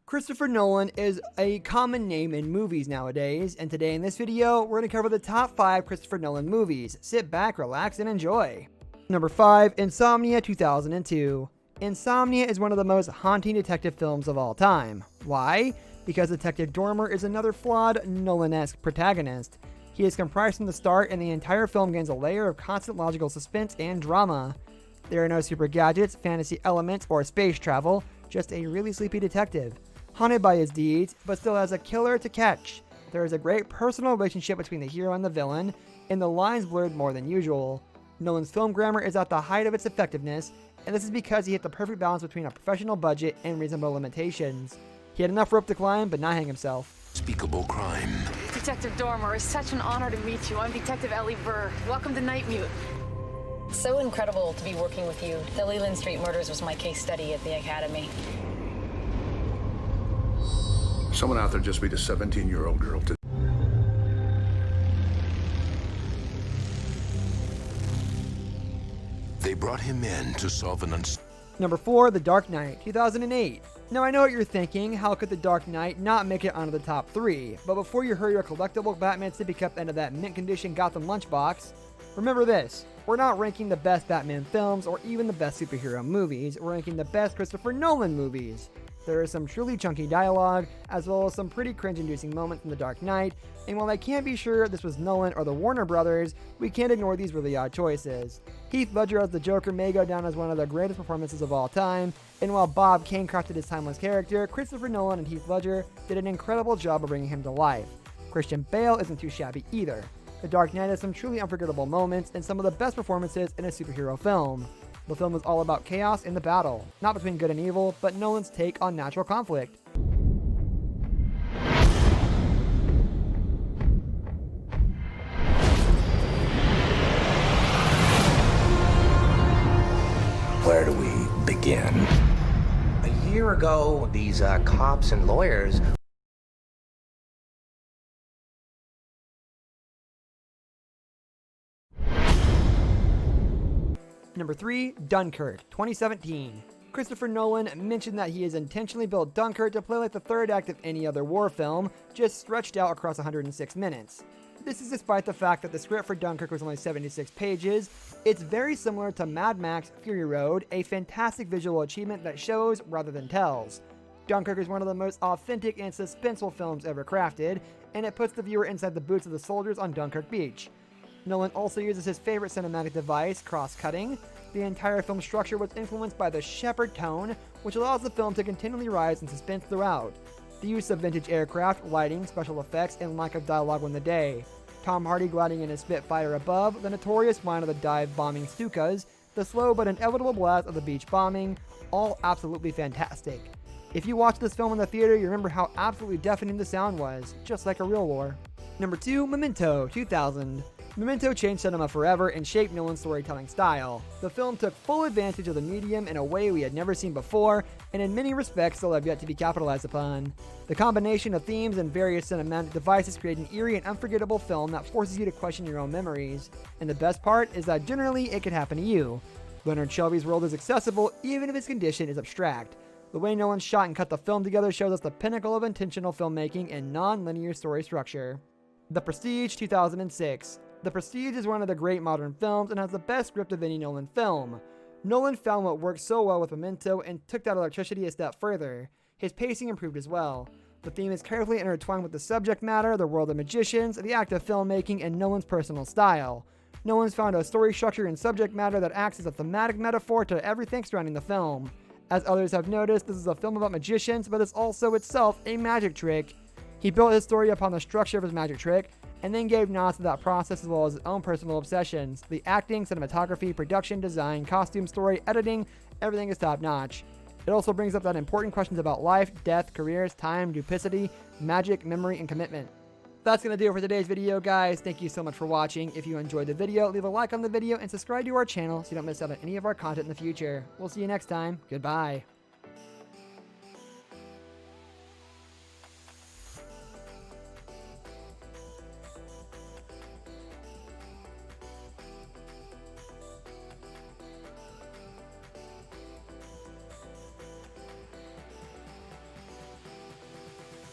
Christopher Nolan is a common name in movies nowadays, and today in this video, we're going to cover the top 5 Christopher Nolan movies. Sit back, relax, and enjoy. Number 5, Insomnia 2002. Insomnia is one of the most haunting detective films of all time. Why? Because Detective Dormer is another flawed, Nolan-esque protagonist. He is comprised from the start, and the entire film gains a layer of constant logical suspense and drama. There are no super gadgets, fantasy elements, or space travel, just a really sleepy detective. Haunted by his deeds, but still has a killer to catch. There is a great personal relationship between the hero and the villain, and the lines blurred more than usual. Nolan's film grammar is at the height of its effectiveness, and this is because he hit the perfect balance between a professional budget and reasonable limitations. He had enough rope to climb, but not hang himself. Unspeakable crime. Detective Dormer, it's such an honor to meet you. I'm Detective Ellie Burr. Welcome to Night Mute. So incredible to be working with you. The Leland Street murders was my case study at the Academy. Someone out there just beat a 17-year-old girl to... They brought him in to solve an Number 4, The Dark Knight, 2008. Now I know what you're thinking, how could The Dark Knight not make it onto the top 3? But before you hurry your collectible Batman sippy cup into that mint condition Gotham lunchbox, remember this, we're not ranking the best Batman films or even the best superhero movies, we're ranking the best Christopher Nolan movies. There is some truly chunky dialogue, as well as some pretty cringe-inducing moments in The Dark Knight, and while I can't be sure this was Nolan or the Warner Brothers, we can't ignore these really odd choices. Heath Ledger as the Joker may go down as one of the greatest performances of all time, and while Bob Kane crafted his timeless character, Christopher Nolan and Heath Ledger did an incredible job of bringing him to life. Christian Bale isn't too shabby either. The Dark Knight has some truly unforgettable moments and some of the best performances in a superhero film. The film is all about chaos in the battle, not between good and evil, but Nolan's take on natural conflict. Where do we begin? A year ago, these cops and lawyers Number 3, Dunkirk, 2017. Christopher Nolan mentioned that he has intentionally built Dunkirk to play like the third act of any other war film, just stretched out across 106 minutes. This is despite the fact that the script for Dunkirk was only 76 pages. It's very similar to Mad Max Fury Road, a fantastic visual achievement that shows rather than tells. Dunkirk is one of the most authentic and suspenseful films ever crafted, and it puts the viewer inside the boots of the soldiers on Dunkirk Beach. Nolan also uses his favorite cinematic device, cross-cutting. The entire film structure was influenced by the Shepard tone, which allows the film to continually rise in suspense throughout. The use of vintage aircraft, lighting, special effects, and lack of dialogue won the day. Tom Hardy gliding in his Spitfire above, the notorious whine of the dive-bombing Stukas, the slow but inevitable blast of the beach bombing, all absolutely fantastic. If you watch this film in the theater, you remember how absolutely deafening the sound was, just like a real war. Number 2, Memento, 2000. Memento changed cinema forever and shaped Nolan's storytelling style. The film took full advantage of the medium in a way we had never seen before, and in many respects still have yet to be capitalized upon. The combination of themes and various cinematic devices create an eerie and unforgettable film that forces you to question your own memories. And the best part is that generally it could happen to you. Leonard Shelby's world is accessible even if his condition is abstract. The way Nolan shot and cut the film together shows us the pinnacle of intentional filmmaking and non-linear story structure. The Prestige, 2006. The Prestige is one of the great modern films and has the best script of any Nolan film. Nolan found what worked so well with Memento and took that electricity a step further. His pacing improved as well. The theme is carefully intertwined with the subject matter, the world of magicians, the act of filmmaking, and Nolan's personal style. Nolan's found a story structure and subject matter that acts as a thematic metaphor to everything surrounding the film. As others have noticed, this is a film about magicians, but it's also itself a magic trick. He built his story upon the structure of his magic trick, and then gave nods to that process as well as his own personal obsessions. The acting, cinematography, production, design, costume, story, editing, everything is top-notch. It also brings up that important questions about life, death, careers, time, duplicity, magic, memory, and commitment. That's going to do it for today's video, guys. Thank you so much for watching. If you enjoyed the video, leave a like on the video and subscribe to our channel so you don't miss out on any of our content in the future. We'll see you next time. Goodbye.